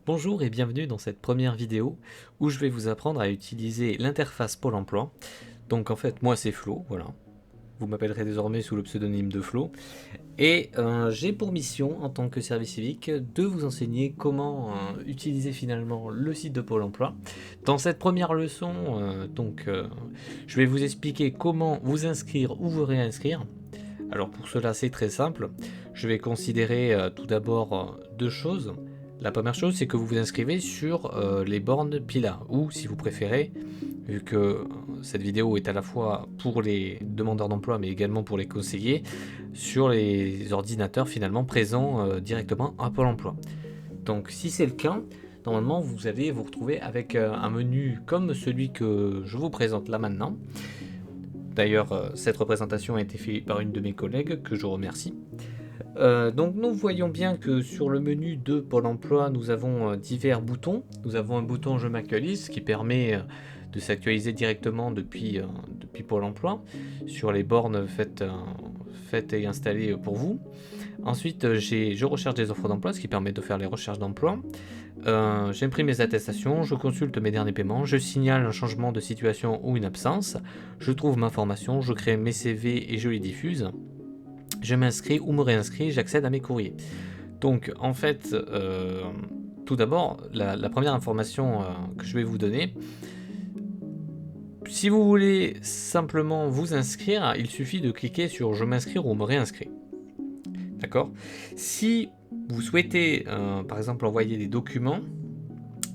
Bonjour et bienvenue dans cette première vidéo où je vais vous apprendre à utiliser l'interface Pôle emploi. Donc en fait moi c'est Flo, voilà. Vous m'appellerez désormais sous le pseudonyme de Flo. Et j'ai pour mission en tant que service civique de vous enseigner comment utiliser finalement le site de Pôle emploi. Dans cette première leçon, je vais vous expliquer comment vous inscrire ou vous réinscrire. Alors pour cela c'est très simple. Je vais considérer tout d'abord deux choses. La première chose, c'est que vous vous inscrivez sur les bornes PILA, ou si vous préférez, vu que cette vidéo est à la fois pour les demandeurs d'emploi, mais également pour les conseillers, sur les ordinateurs finalement présents directement à Pôle emploi. Donc si c'est le cas, normalement vous allez vous retrouver avec un menu comme celui que je vous présente là maintenant. D'ailleurs, cette représentation a été faite par une de mes collègues, que je remercie. Donc nous voyons bien que sur le menu de Pôle emploi, nous avons divers boutons. Nous avons un bouton Je m'actualise qui permet de s'actualiser directement depuis Pôle emploi sur les bornes faites et installées pour vous. Ensuite, Je recherche des offres d'emploi, ce qui permet de faire les recherches d'emploi. J'imprime mes attestations, je consulte mes derniers paiements, je signale un changement de situation ou une absence, je trouve ma formation, je crée mes CV et je les diffuse. Je m'inscris ou me réinscris, j'accède à mes courriers. Donc en fait, tout d'abord, la première information que je vais vous donner, si vous voulez simplement vous inscrire, il suffit de cliquer sur Je m'inscrire ou me réinscrire. D'accord? Si vous souhaitez, par exemple, envoyer des documents,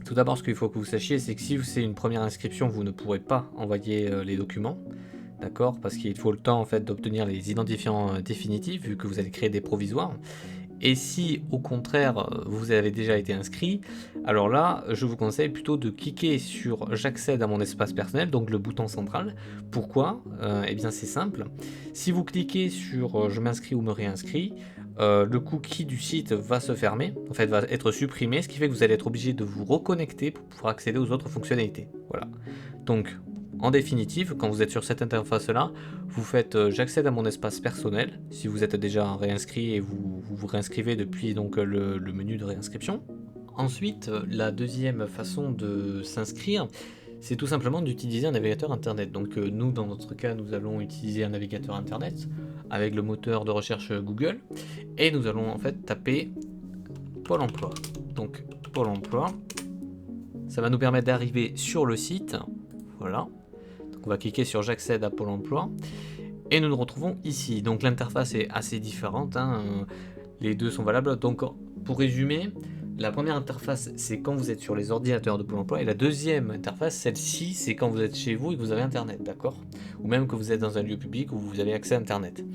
tout d'abord, ce qu'il faut que vous sachiez, c'est que si c'est une première inscription, vous ne pourrez pas envoyer les documents. D'accord? Parce qu'il faut le temps en fait d'obtenir les identifiants définitifs, vu que vous allez créer des provisoires. Et si au contraire vous avez déjà été inscrit, alors là je vous conseille plutôt de cliquer sur J'accède à mon espace personnel, donc le bouton central. Pourquoi? Eh bien c'est simple. Si vous cliquez sur Je m'inscris ou me réinscris, le cookie du site va se fermer, en fait va être supprimé, ce qui fait que vous allez être obligé de vous reconnecter pour pouvoir accéder aux autres fonctionnalités. Voilà. Donc en définitive, quand vous êtes sur cette interface-là, vous faites j'accède à mon espace personnel, si vous êtes déjà réinscrit et vous réinscrivez depuis donc le menu de réinscription. Ensuite, la deuxième façon de s'inscrire, c'est tout simplement d'utiliser un navigateur internet. Donc nous, dans notre cas, nous allons utiliser un navigateur internet avec le moteur de recherche Google, et nous allons en fait taper Pôle emploi. Donc Pôle emploi, ça va nous permettre d'arriver sur le site, voilà. Donc on va cliquer sur J'accède à Pôle emploi et nous nous retrouvons ici. Donc l'interface est assez différente, hein. Les deux sont valables. Donc pour résumer, la première interface c'est quand vous êtes sur les ordinateurs de Pôle emploi, et la deuxième interface, celle-ci, c'est quand vous êtes chez vous et que vous avez internet, d'accord? Ou même que vous êtes dans un lieu public où vous avez accès à internet.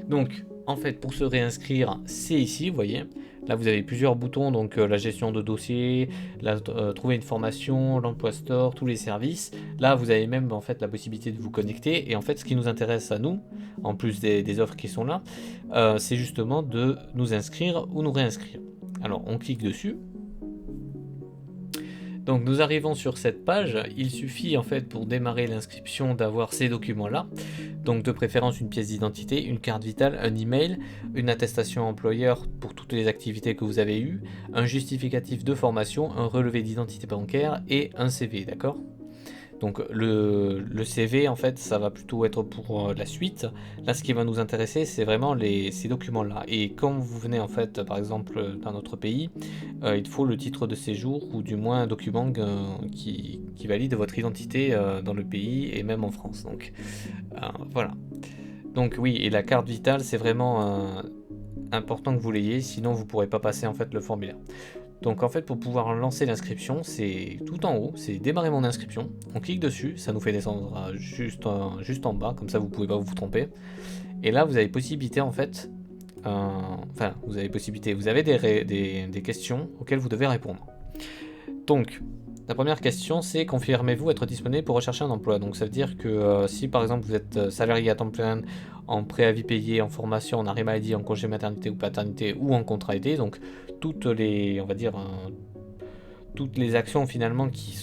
Donc en fait, pour se réinscrire, c'est ici, vous voyez. Là, vous avez plusieurs boutons, donc la gestion de dossier, trouver une formation, l'emploi store, tous les services. Là, vous avez même en fait la possibilité de vous connecter. Et en fait, ce qui nous intéresse à nous, en plus des offres qui sont là, c'est justement de nous inscrire ou nous réinscrire. Alors, on clique dessus. Donc nous arrivons sur cette page, il suffit en fait pour démarrer l'inscription d'avoir ces documents-là, donc de préférence une pièce d'identité, une carte vitale, un email, une attestation employeur pour toutes les activités que vous avez eues, un justificatif de formation, un relevé d'identité bancaire et un CV, d'accord? Donc le CV en fait ça va plutôt être pour la suite. Là ce qui va nous intéresser c'est vraiment ces documents là. Et quand vous venez en fait par exemple dans notre pays, il faut le titre de séjour ou du moins un document qui valide votre identité dans le pays et même en France. Donc voilà. Donc oui, et la carte vitale c'est vraiment important que vous l'ayez, sinon vous ne pourrez pas passer en fait le formulaire. Donc en fait pour pouvoir lancer l'inscription, c'est tout en haut, c'est démarrer mon inscription. On clique dessus, ça nous fait descendre juste en bas, comme ça vous pouvez pas vous tromper. Et là vous avez possibilité en fait, vous avez des questions auxquelles vous devez répondre. Donc la première question c'est confirmez-vous être disponible pour rechercher un emploi. Donc ça veut dire que si par exemple vous êtes salarié à temps plein, en préavis payé, en formation, en arrêt maladie, en congé maternité ou paternité ou en contrat aidé, donc toutes les, on va dire, toutes les actions finalement qui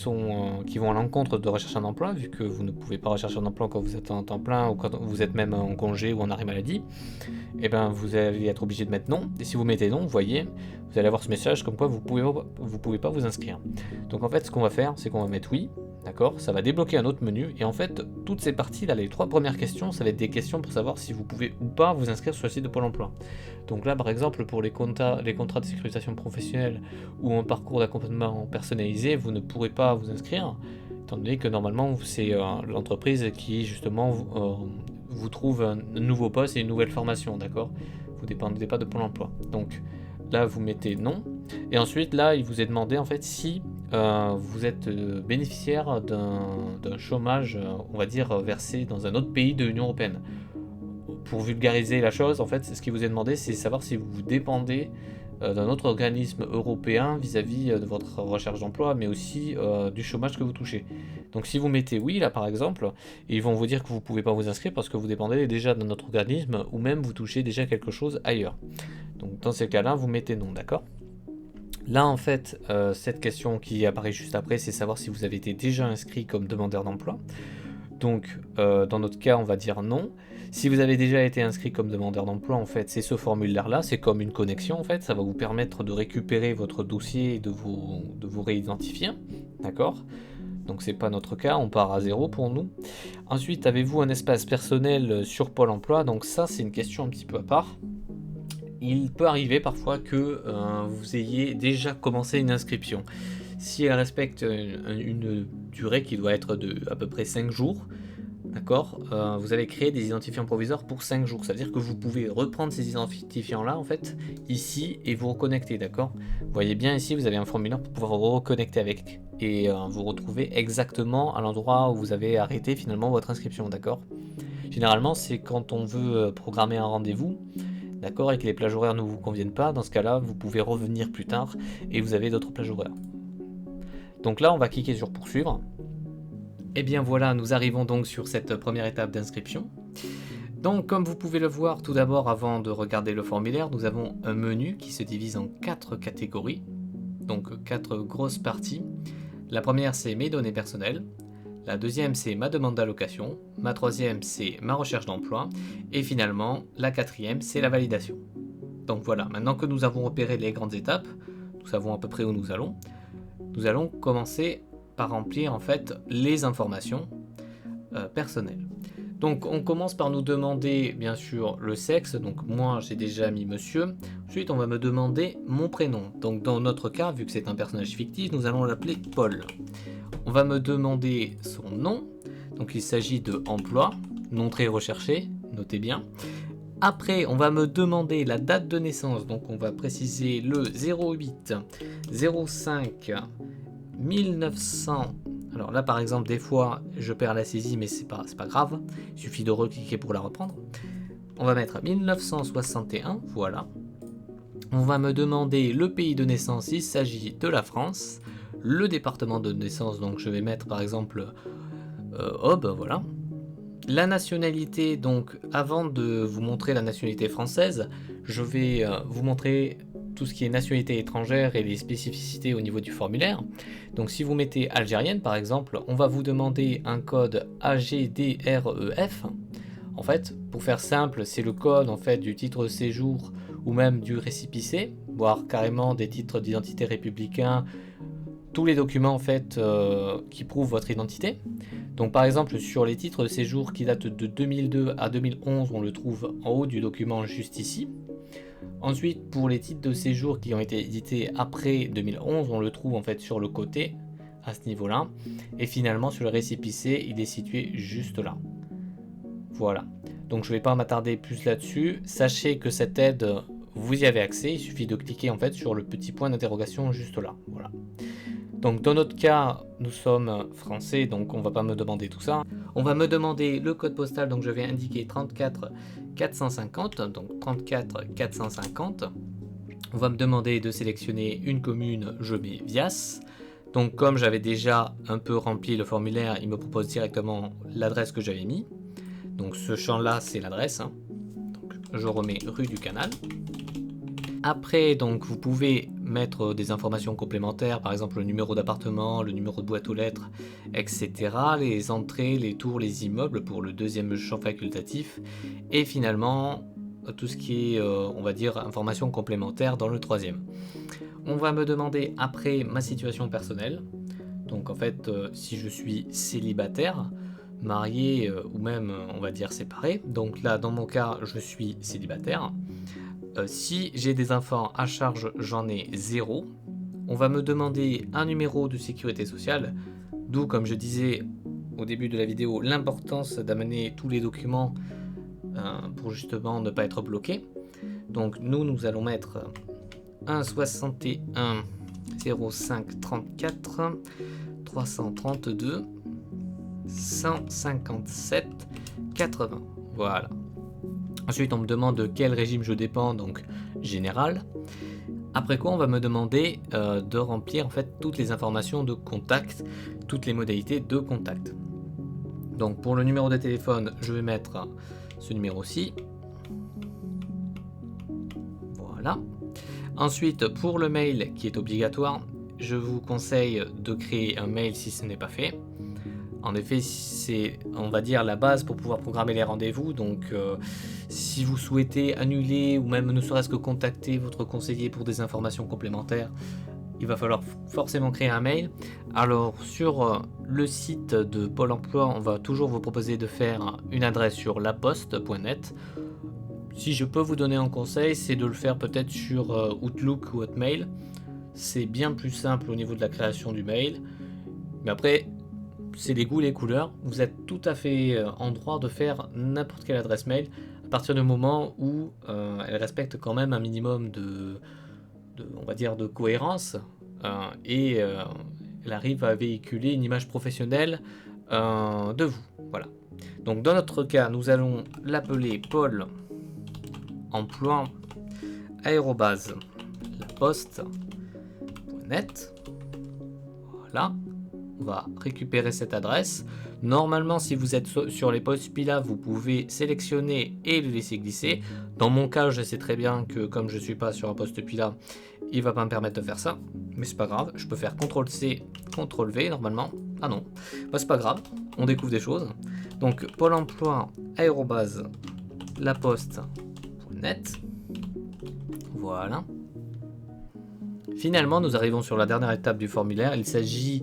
vont à l'encontre de rechercher un emploi, vu que vous ne pouvez pas rechercher un emploi quand vous êtes en temps plein ou quand vous êtes même en congé ou en arrêt maladie, et ben vous allez être obligé de mettre non. Et si vous mettez non, vous voyez, vous allez avoir ce message comme quoi vous pouvez pas vous inscrire. Donc en fait, ce qu'on va faire, c'est qu'on va mettre oui, d'accord, ça va débloquer un autre menu, et en fait, toutes ces parties-là, les 3 premières questions, ça va être des questions pour savoir si vous pouvez ou pas vous inscrire sur le site de Pôle emploi. Donc là, par exemple, pour les contrats de sécurisation professionnelle ou un parcours d'accompagnement personnalisé, vous ne pourrez pas vous inscrire, étant donné que normalement, c'est l'entreprise qui, justement, vous trouve un nouveau poste et une nouvelle formation, d'accord? Vous ne dépendez pas de Pôle emploi. Donc là, vous mettez non. Et ensuite, là, il vous est demandé, en fait, si vous êtes bénéficiaire d'un chômage, on va dire, versé dans un autre pays de l'Union européenne. Pour vulgariser la chose, en fait, ce qui vous est demandé, c'est savoir si vous dépendez d'un autre organisme européen vis-à-vis de votre recherche d'emploi, mais aussi du chômage que vous touchez. Donc si vous mettez oui, là par exemple, ils vont vous dire que vous ne pouvez pas vous inscrire parce que vous dépendez déjà d'un autre organisme, ou même vous touchez déjà quelque chose ailleurs. Donc dans ces cas-là, vous mettez non, d'accord ? Là, en fait, cette question qui apparaît juste après, c'est savoir si vous avez été déjà inscrit comme demandeur d'emploi. Donc, dans notre cas, on va dire non. Si vous avez déjà été inscrit comme demandeur d'emploi, en fait, c'est ce formulaire-là, c'est comme une connexion, en fait, ça va vous permettre de récupérer votre dossier et de vous réidentifier, d'accord ? Donc c'est pas notre cas, on part à 0 pour nous. Ensuite, avez-vous un espace personnel sur Pôle emploi ? Donc ça, c'est une question un petit peu à part. Il peut arriver parfois que vous ayez déjà commencé une inscription. Si elle respecte une durée qui doit être de à peu près 5 jours, d'accord, vous avez créé des identifiants provisoires pour 5 jours. Ça veut dire que vous pouvez reprendre ces identifiants-là, en fait, ici, et vous reconnecter, d'accord ? Vous voyez bien ici, vous avez un formulaire pour pouvoir vous reconnecter avec, et vous retrouver exactement à l'endroit où vous avez arrêté finalement votre inscription, d'accord ? Généralement, c'est quand on veut programmer un rendez-vous, d'accord, et que les plages horaires ne vous conviennent pas. Dans ce cas-là, vous pouvez revenir plus tard, et vous avez d'autres plages horaires. Donc là, on va cliquer sur poursuivre. Et bien voilà, nous arrivons donc sur cette première étape d'inscription. Donc comme vous pouvez le voir, tout d'abord, avant de regarder le formulaire, nous avons un menu qui se divise en 4 catégories, donc 4 grosses parties. La première, c'est mes données personnelles. La deuxième, c'est ma demande d'allocation. Ma troisième, c'est ma recherche d'emploi. Et finalement, la quatrième, c'est la validation. Donc voilà, maintenant que nous avons repéré les grandes étapes, nous savons à peu près où nous allons commencer par remplir en fait les informations personnelles. Donc on commence par nous demander bien sûr le sexe, donc moi j'ai déjà mis monsieur. Ensuite on va me demander mon prénom, donc dans notre cas, vu que c'est un personnage fictif, nous allons l'appeler Paul. On va me demander son nom, donc il s'agit de emploi, nom très recherché, notez bien. Après, on va me demander la date de naissance, donc on va préciser le 08 05 1900. Alors là, par exemple, des fois, je perds la saisie, mais c'est pas grave. Il suffit de recliquer pour la reprendre. On va mettre 1961, voilà. On va me demander le pays de naissance, il s'agit de la France. Le département de naissance, donc je vais mettre par exemple Aube, voilà. La nationalité, donc avant de vous montrer la nationalité française, je vais vous montrer tout ce qui est nationalité étrangère et les spécificités au niveau du formulaire. Donc si vous mettez algérienne par exemple, on va vous demander un code AGDREF. En fait, pour faire simple, c'est le code en fait du titre de séjour ou même du récépissé, voire carrément des titres d'identité républicains, tous les documents en fait qui prouvent votre identité. Donc par exemple sur les titres de séjour qui datent de 2002 à 2011, on le trouve en haut du document juste ici. Ensuite pour les titres de séjour qui ont été édités après 2011, on le trouve en fait sur le côté à ce niveau-là. Et finalement sur le récépissé, il est situé juste là. Voilà. Donc je ne vais pas m'attarder plus là-dessus. Sachez que cette aide, vous y avez accès. Il suffit de cliquer en fait sur le petit point d'interrogation juste là. Voilà. Donc dans notre cas, nous sommes français, donc on ne va pas me demander tout ça. On va me demander le code postal, donc je vais indiquer 34 450, donc 34 450. On va me demander de sélectionner une commune, je mets Vias. Donc comme j'avais déjà un peu rempli le formulaire, il me propose directement l'adresse que j'avais mis. Donc ce champ-là, c'est l'adresse. Donc je remets rue du Canal. Après, donc, vous pouvez mettre des informations complémentaires, par exemple le numéro d'appartement, le numéro de boîte aux lettres, etc. Les entrées, les tours, les immeubles pour le deuxième champ facultatif. Et finalement, tout ce qui est, on va dire, informations complémentaires dans le troisième. on va me demander après ma situation personnelle. Donc en fait, si je suis célibataire, marié ou même on va dire séparé. Donc là, dans mon cas, je suis célibataire. Si j'ai des enfants à charge, j'en ai 0. On va me demander un numéro de sécurité sociale, d'où, comme je disais au début de la vidéo, l'importance d'amener tous les documents pour justement ne pas être bloqué. Donc nous allons mettre 1 61 05 34 332 157 80. Voilà. Ensuite, on me demande de quel régime je dépends, donc général. Après quoi, on va me demander de remplir en fait toutes les informations de contact, toutes les modalités de contact. Donc pour le numéro de téléphone, je vais mettre ce numéro-ci. Voilà. Ensuite, pour le mail qui est obligatoire, je vous conseille de créer un mail si ce n'est pas fait. En effet, c'est, on va dire, la base pour pouvoir programmer les rendez-vous. Donc, si vous souhaitez annuler ou même ne serait-ce que contacter votre conseiller pour des informations complémentaires, il va falloir forcément créer un mail. Alors, sur le site de Pôle emploi, on va toujours vous proposer de faire une adresse sur laposte.net. Si je peux vous donner un conseil, c'est de le faire peut-être sur Outlook ou Hotmail. C'est bien plus simple au niveau de la création du mail. Mais après, c'est les goûts, les couleurs. Vous êtes tout à fait en droit de faire n'importe quelle adresse mail à partir du moment où elle respecte quand même un minimum on va dire, de cohérence et elle arrive à véhiculer une image professionnelle de vous. Voilà. Donc dans notre cas, nous allons l'appeler Pôle emploi @laposte.net. Voilà. On va récupérer cette adresse. Normalement, si vous êtes sur les postes Pila, vous pouvez sélectionner et le laisser glisser. Dans mon cas, je sais très bien que comme je ne suis pas sur un poste Pila, il ne va pas me permettre de faire ça. Mais c'est pas grave, je peux faire CTRL-C, CTRL-V normalement. Ah non, bah, c'est pas grave, on découvre des choses. Donc, Pôle emploi, laposte.net. Voilà. Finalement, nous arrivons sur la dernière étape du formulaire. Il s'agit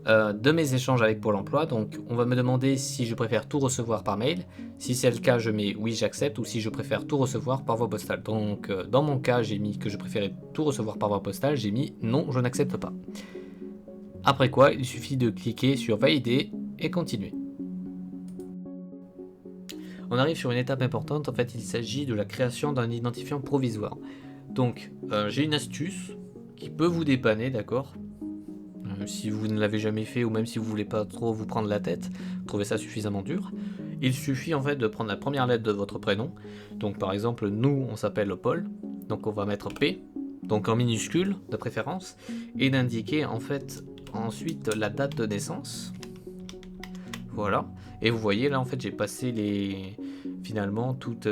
de mes échanges avec Pôle emploi. Donc, on va me demander si je préfère tout recevoir par mail. Si c'est le cas, je mets oui, j'accepte, ou si je préfère tout recevoir par voie postale. Donc, dans mon cas, j'ai mis que je préférais tout recevoir par voie postale. J'ai mis non, je n'accepte pas. Après quoi, il suffit de cliquer sur valider et continuer. On arrive sur une étape importante. En fait, il s'agit de la création d'un identifiant provisoire. Donc, j'ai une astuce qui peut vous dépanner, d'accord ? Si vous ne l'avez jamais fait ou même si vous voulez pas trop vous prendre la tête, trouvez ça suffisamment dur. Il suffit en fait de prendre la première lettre de votre prénom. Donc par exemple, nous on s'appelle Paul, donc on va mettre P, donc en minuscule de préférence, et d'indiquer en fait ensuite la date de naissance. Voilà. Et vous voyez là en fait j'ai passé finalement toutes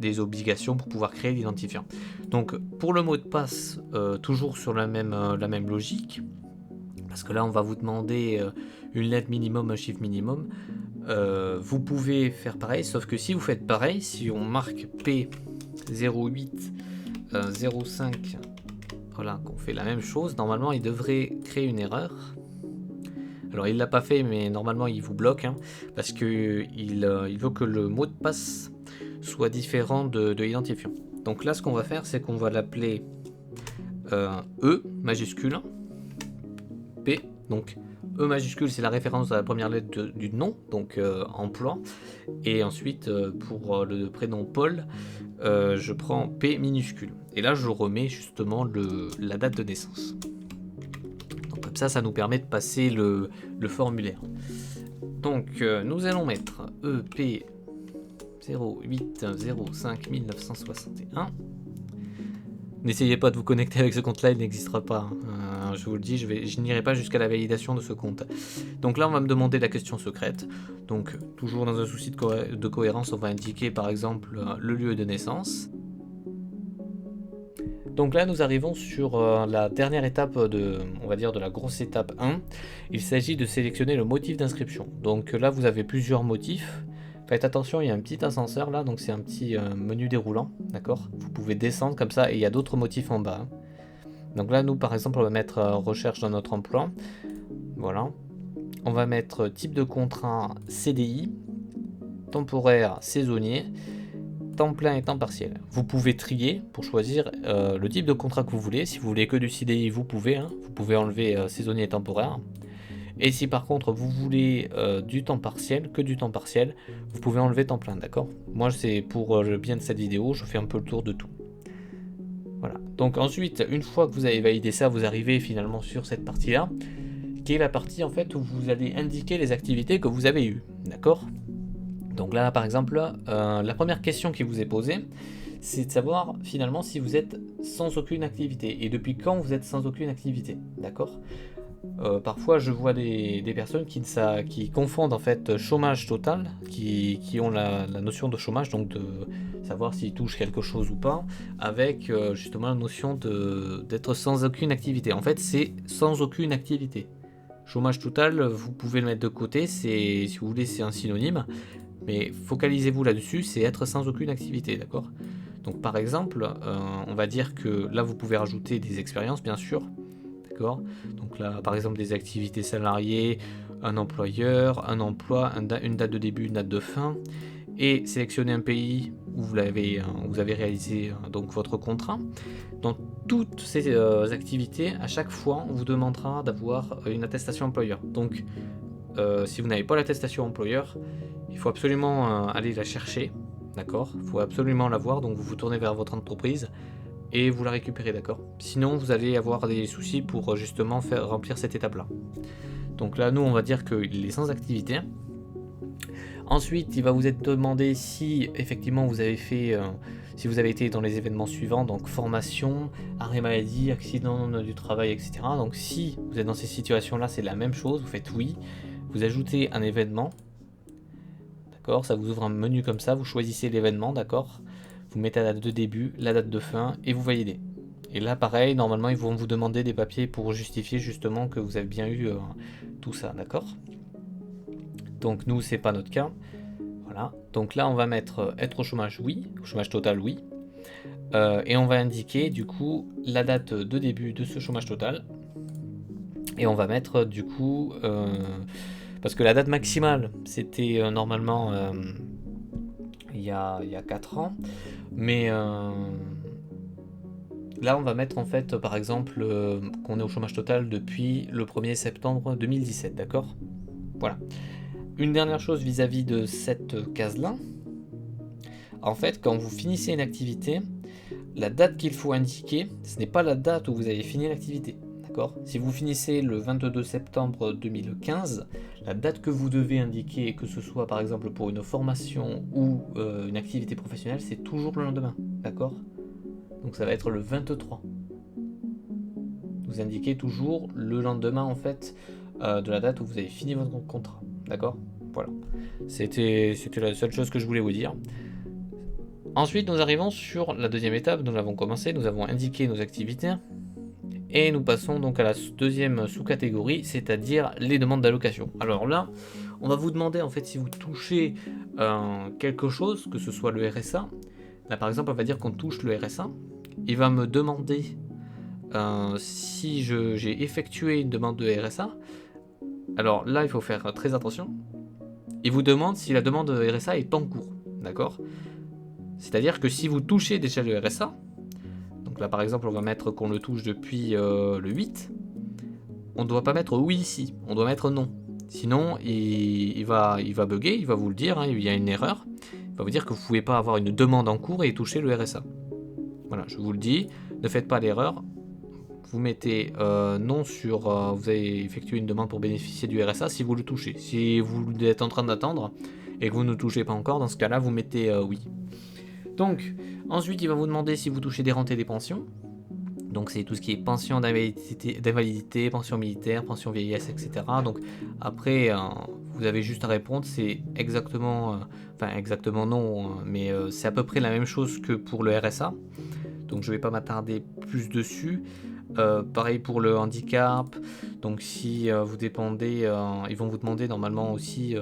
les obligations pour pouvoir créer l'identifiant. Donc pour le mot de passe, toujours sur la même logique. Parce que là, on va vous demander une lettre minimum, un chiffre minimum. Vous pouvez faire pareil, sauf que si vous faites pareil, si on marque P08 05, voilà, qu'on fait la même chose, normalement, il devrait créer une erreur. Alors, il l'a pas fait, mais normalement, il vous bloque, hein, parce que il veut que le mot de passe soit différent de l'identifiant. Donc là, ce qu'on va faire, c'est qu'on va l'appeler E majuscule. P, donc E majuscule c'est la référence à la première lettre du nom, donc emploi, et ensuite pour le prénom Paul, je prends P minuscule, et là je remets justement la date de naissance. Donc comme ça nous permet de passer le formulaire. Donc nous allons mettre EP 0805 1961. N'essayez pas de vous connecter avec ce compte-là, il n'existera pas. Je vous le dis, je n'irai pas jusqu'à la validation de ce compte. Donc là, on va me demander la question secrète. Donc, toujours dans un souci de cohérence, on va indiquer par exemple le lieu de naissance. Donc là, nous arrivons sur la dernière étape on va dire de la grosse étape 1. Il s'agit de sélectionner le motif d'inscription. Donc là, vous avez plusieurs motifs. Faites attention, il y a un petit ascenseur là, donc c'est un petit menu déroulant, d'accord ? Vous pouvez descendre comme ça et il y a d'autres motifs en bas. Hein. Donc là, nous, par exemple, on va mettre recherche dans notre emploi. Voilà. On va mettre type de contrat CDI, temporaire, saisonnier, temps plein et temps partiel. Vous pouvez trier pour choisir le type de contrat que vous voulez. Si vous voulez que du CDI, vous pouvez. Vous pouvez enlever saisonnier et temporaire. Et si par contre vous voulez du temps partiel, que du temps partiel, vous pouvez enlever temps plein, d'accord? Moi, c'est pour le bien de cette vidéo, je fais un peu le tour de tout. Voilà. Donc ensuite, une fois que vous avez validé ça, vous arrivez finalement sur cette partie-là, qui est la partie en fait où vous allez indiquer les activités que vous avez eues, d'accord? Donc là, par exemple, la première question qui vous est posée, c'est de savoir finalement si vous êtes sans aucune activité et depuis quand vous êtes sans aucune activité, d'accord? Parfois, je vois des personnes qui confondent en fait chômage total, qui ont la notion de chômage, donc de savoir s'ils touchent quelque chose ou pas, avec justement la notion d'être sans aucune activité. En fait, c'est sans aucune activité. Chômage total, vous pouvez le mettre de côté, si vous voulez, c'est un synonyme, mais focalisez-vous là-dessus, c'est être sans aucune activité, d'accord? Donc par exemple, on va dire que là, vous pouvez rajouter des expériences, bien sûr. D'accord. Donc là, par exemple, des activités salariées, un employeur, un emploi, une date de début, une date de fin, et sélectionner un pays où vous avez réalisé donc votre contrat. Dans toutes ces activités, à chaque fois, on vous demandera d'avoir une attestation employeur. Donc, si vous n'avez pas l'attestation employeur, il faut absolument aller la chercher. D'accord. Il faut absolument l'avoir. Donc, vous vous tournez vers votre entreprise et vous la récupérez, d'accord? Sinon, vous allez avoir des soucis pour justement faire remplir cette étape-là. Donc là, nous, on va dire qu'il est sans activité. Ensuite, il va vous être demandé si effectivement vous avez fait, si vous avez été dans les événements suivants, donc formation, arrêt maladie, accident du travail, etc. Donc si vous êtes dans ces situations-là, c'est la même chose, vous faites oui, vous ajoutez un événement, d'accord? Ça vous ouvre un menu comme ça, vous choisissez l'événement, d'accord? Vous mettez la date de début, la date de fin et vous validez. Et là, pareil, normalement, ils vont vous demander des papiers pour justifier justement que vous avez bien eu tout ça, d'accord? Donc nous, c'est pas notre cas. Voilà. Donc là, on va mettre être au chômage, oui. Au chômage total, oui. Et on va indiquer du coup la date de début de ce chômage total. Et on va mettre du coup, parce que la date maximale, c'était normalement il y a 4 ans. Mais là, on va mettre en fait, par exemple, qu'on est au chômage total depuis le 1er septembre 2017, d'accord? Voilà. Une dernière chose vis-à-vis de cette case-là. En fait, quand vous finissez une activité, la date qu'il faut indiquer, ce n'est pas la date où vous avez fini l'activité, d'accord? Si vous finissez le 22 septembre 2015, la date que vous devez indiquer, que ce soit par exemple pour une formation ou une activité professionnelle, c'est toujours le lendemain, d'accord? Donc ça va être le 23. Vous indiquez toujours le lendemain en fait de la date où vous avez fini votre contrat. D'accord? Voilà. C'était la seule chose que je voulais vous dire. Ensuite, nous arrivons sur la deuxième étape. Nous avons commencé, nous avons indiqué nos activités. Et nous passons donc à la deuxième sous-catégorie, c'est-à-dire les demandes d'allocation. Alors là, on va vous demander en fait si vous touchez quelque chose, que ce soit le RSA. Là par exemple, on va dire qu'on touche le RSA. Il va me demander si j'ai effectué une demande de RSA. Alors là, il faut faire très attention. Il vous demande si la demande de RSA est en cours, d'accord? C'est-à-dire que si vous touchez déjà le RSA, donc là par exemple, on va mettre qu'on le touche depuis le 8, on ne doit pas mettre oui ici, on doit mettre non. Sinon, il va bugger, il va vous le dire, hein, il y a une erreur. Il va vous dire que vous ne pouvez pas avoir une demande en cours et toucher le RSA. Voilà, je vous le dis, ne faites pas l'erreur. Vous mettez non sur vous avez effectué une demande pour bénéficier du RSA si vous le touchez. Si vous êtes en train d'attendre et que vous ne touchez pas encore, dans ce cas-là, vous mettez oui. Donc, ensuite, il va vous demander si vous touchez des rentes et des pensions. Donc, c'est tout ce qui est pension d'invalidité, pension militaire, pension vieillesse, etc. Donc, après, vous avez juste à répondre, c'est exactement, enfin exactement non, mais c'est à peu près la même chose que pour le RSA. Donc, je ne vais pas m'attarder plus dessus. Pareil pour le handicap. Donc si vous dépendez, ils vont vous demander normalement aussi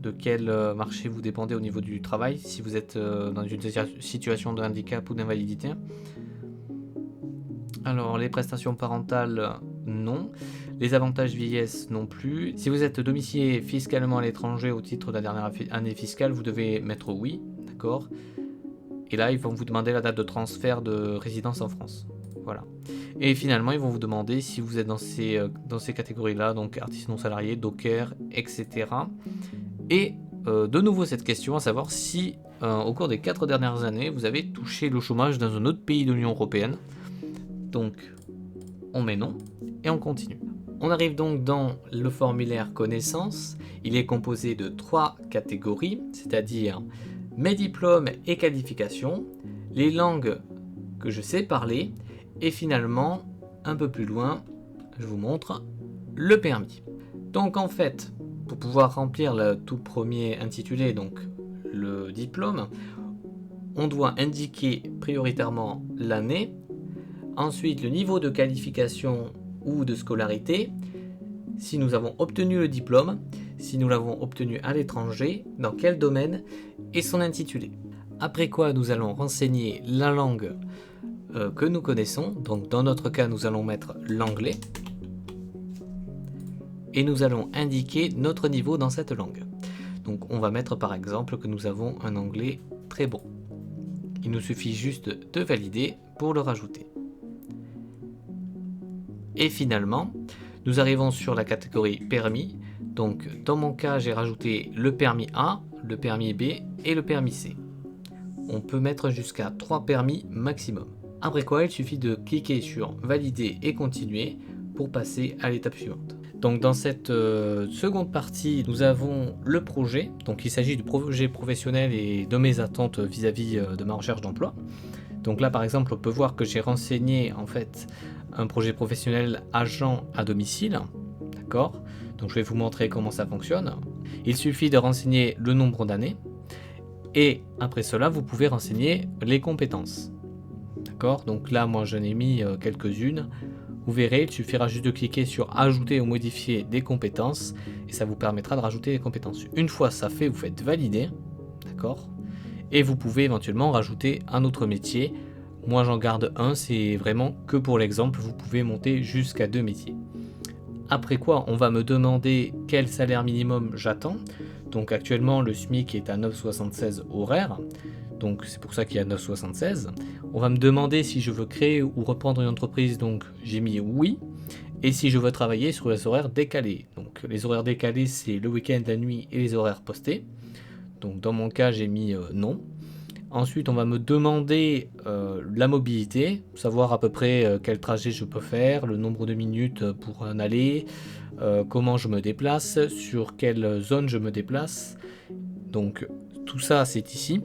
de quel marché vous dépendez au niveau du travail, si vous êtes dans une situation de handicap ou d'invalidité. Alors, les prestations parentales, non. Les avantages vieillesse, non plus. Si vous êtes domicilié fiscalement à l'étranger au titre de la dernière année fiscale, vous devez mettre oui, d'accord. Et là, ils vont vous demander la date de transfert de résidence en France. Voilà. Et finalement, ils vont vous demander si vous êtes dans ces catégories-là, donc artistes non salariés, docker, etc. Et de nouveau cette question, à savoir si au cours des 4 dernières années, vous avez touché le chômage dans un autre pays de l'Union Européenne. Donc, on met non et on continue. On arrive donc dans le formulaire connaissances. Il est composé de 3 catégories, c'est-à-dire mes diplômes et qualifications, les langues que je sais parler, et finalement, un peu plus loin, je vous montre le permis. Donc en fait, pour pouvoir remplir le tout premier intitulé, donc le diplôme, on doit indiquer prioritairement l'année, ensuite le niveau de qualification ou de scolarité, si nous avons obtenu le diplôme, si nous l'avons obtenu à l'étranger, dans quel domaine, et son intitulé. Après quoi, nous allons renseigner la langue que nous connaissons. Donc dans notre cas, nous allons mettre l'anglais. Et nous allons indiquer notre niveau dans cette langue. Donc on va mettre par exemple que nous avons un anglais très bon. Il nous suffit juste de valider pour le rajouter. Et finalement, nous arrivons sur la catégorie permis. Donc dans mon cas, j'ai rajouté le permis A, le permis B et le permis C. On peut mettre jusqu'à 3 permis maximum. Après quoi, il suffit de cliquer sur valider et continuer pour passer à l'étape suivante. Donc dans cette seconde partie, nous avons le projet. Donc il s'agit du projet professionnel et de mes attentes vis-à-vis de ma recherche d'emploi. Donc là par exemple, on peut voir que j'ai renseigné en fait un projet professionnel agent à domicile. D'accord ? Donc je vais vous montrer comment ça fonctionne. Il suffit de renseigner le nombre d'années. Et après cela, vous pouvez renseigner les compétences. D'accord ? Donc là, moi, j'en ai mis quelques-unes. Vous verrez, il suffira juste de cliquer sur ajouter ou modifier des compétences et ça vous permettra de rajouter des compétences. Une fois ça fait, vous faites valider. D'accord ? Et vous pouvez éventuellement rajouter un autre métier. Moi, j'en garde un, c'est vraiment que pour l'exemple. Vous pouvez monter jusqu'à 2 métiers. Après quoi, on va me demander quel salaire minimum j'attends. Donc actuellement, le SMIC est à 9,76 horaires. Donc c'est pour ça qu'il y a 9,76. On va me demander si je veux créer ou reprendre une entreprise. Donc j'ai mis oui. Et si je veux travailler sur les horaires décalés. Donc les horaires décalés, c'est le week-end, la nuit et les horaires postés. Donc dans mon cas, j'ai mis non. Ensuite, on va me demander la mobilité, savoir à peu près quel trajet je peux faire, le nombre de minutes pour en aller, comment je me déplace, sur quelle zone je me déplace. Donc tout ça, c'est ici.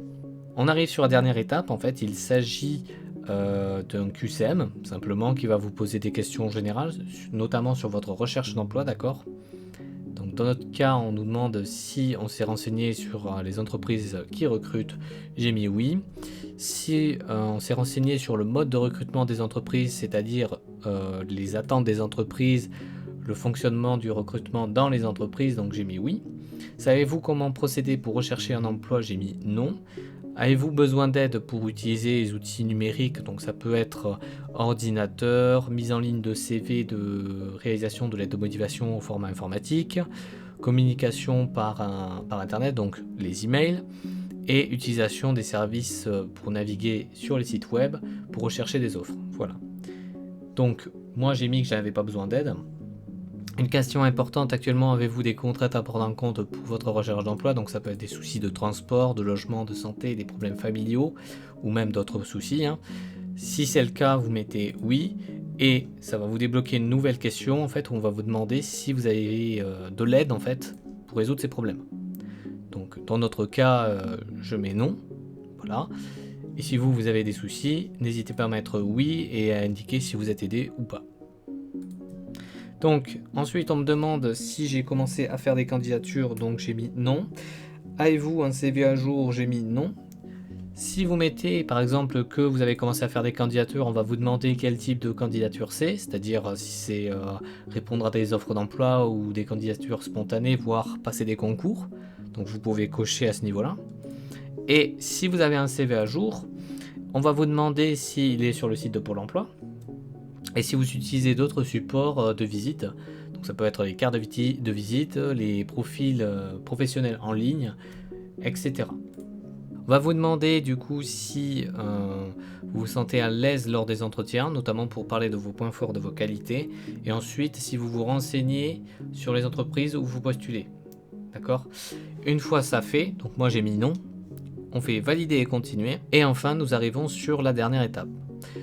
On arrive sur la dernière étape, en fait, il s'agit d'un QCM, simplement, qui va vous poser des questions générales, notamment sur votre recherche d'emploi, d'accord ? Donc dans notre cas, on nous demande si on s'est renseigné sur les entreprises qui recrutent, j'ai mis oui. Si on s'est renseigné sur le mode de recrutement des entreprises, c'est-à-dire les attentes des entreprises, le fonctionnement du recrutement dans les entreprises, donc j'ai mis oui. Savez-vous comment procéder pour rechercher un emploi, j'ai mis non. Avez-vous besoin d'aide pour utiliser les outils numériques? Donc ça peut être ordinateur, mise en ligne de CV, de réalisation de l'aide de motivation au format informatique, communication par Internet, donc les emails, et utilisation des services pour naviguer sur les sites web pour rechercher des offres. Voilà. Donc moi j'ai mis que je n'avais pas besoin d'aide. Une question importante actuellement, avez-vous des contraintes à prendre en compte pour votre recherche d'emploi? Donc ça peut être des soucis de transport, de logement, de santé, des problèmes familiaux ou même d'autres soucis. Si c'est le cas, vous mettez oui et ça va vous débloquer une nouvelle question en fait où on va vous demander si vous avez de l'aide en fait pour résoudre ces problèmes. Donc dans notre cas, je mets non. Voilà. Et si vous avez des soucis, n'hésitez pas à mettre oui et à indiquer si vous êtes aidé ou pas. Donc ensuite on me demande si j'ai commencé à faire des candidatures, donc j'ai mis non. Avez-vous un CV à jour? J'ai mis non. Si vous mettez par exemple que vous avez commencé à faire des candidatures, on va vous demander quel type de candidature c'est-à-dire si c'est répondre à des offres d'emploi ou des candidatures spontanées, voire passer des concours. Donc vous pouvez cocher à ce niveau-là. Et si vous avez un CV à jour, on va vous demander s'il est sur le site de Pôle emploi. Et si vous utilisez d'autres supports de visite, donc ça peut être les cartes de visite, les profils professionnels en ligne, etc. On va vous demander du coup si vous vous sentez à l'aise lors des entretiens, notamment pour parler de vos points forts, de vos qualités, et ensuite si vous vous renseignez sur les entreprises où vous postulez. D'accord? Une fois ça fait, donc moi j'ai mis non, on fait valider et continuer, et enfin nous arrivons sur la dernière étape.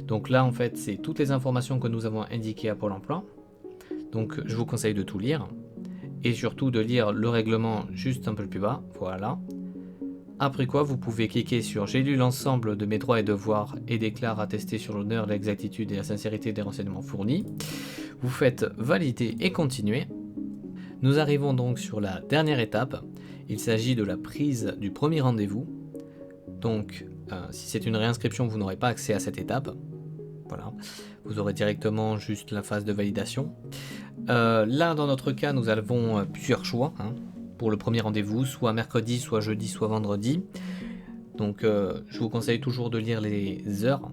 Donc là en fait c'est toutes les informations que nous avons indiquées à Pôle emploi, donc je vous conseille de tout lire, et surtout de lire le règlement juste un peu plus bas, voilà. Après quoi, vous pouvez cliquer sur j'ai lu l'ensemble de mes droits et devoirs et déclare attester sur l'honneur, l'exactitude et la sincérité des renseignements fournis. Vous faites valider et continuer. Nous arrivons donc sur la dernière étape. Il s'agit de la prise du premier rendez-vous. Donc, si c'est une réinscription, vous n'aurez pas accès à cette étape. Voilà. Vous aurez directement juste la phase de validation. Là, dans notre cas, nous avons plusieurs choix. Pour le premier rendez-vous, soit mercredi, soit jeudi, soit vendredi. Donc je vous conseille toujours de lire les heures,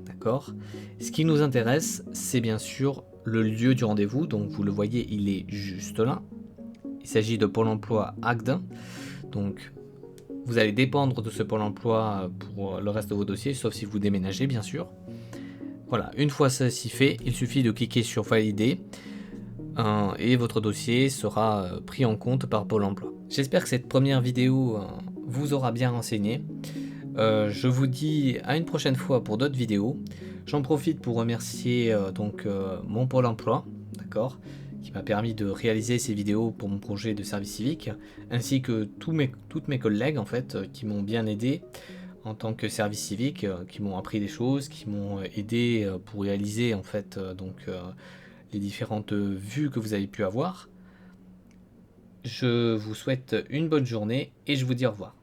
d'accord. Ce qui nous intéresse, c'est bien sûr le lieu du rendez-vous, donc vous le voyez, il est juste là. Il s'agit de Pôle emploi Agde, donc vous allez dépendre de ce Pôle emploi pour le reste de vos dossiers, sauf si vous déménagez bien sûr. Voilà, une fois ceci fait, il suffit de cliquer sur valider. Et votre dossier sera pris en compte par Pôle emploi. J'espère que cette première vidéo vous aura bien renseigné. Je vous dis à une prochaine fois pour d'autres vidéos. J'en profite pour remercier mon Pôle emploi, d'accord, qui m'a permis de réaliser ces vidéos pour mon projet de service civique, ainsi que toutes mes collègues en fait qui m'ont bien aidé en tant que service civique, qui m'ont appris des choses, qui m'ont aidé pour réaliser en fait les différentes vues que vous avez pu avoir. Je vous souhaite une bonne journée et je vous dis au revoir.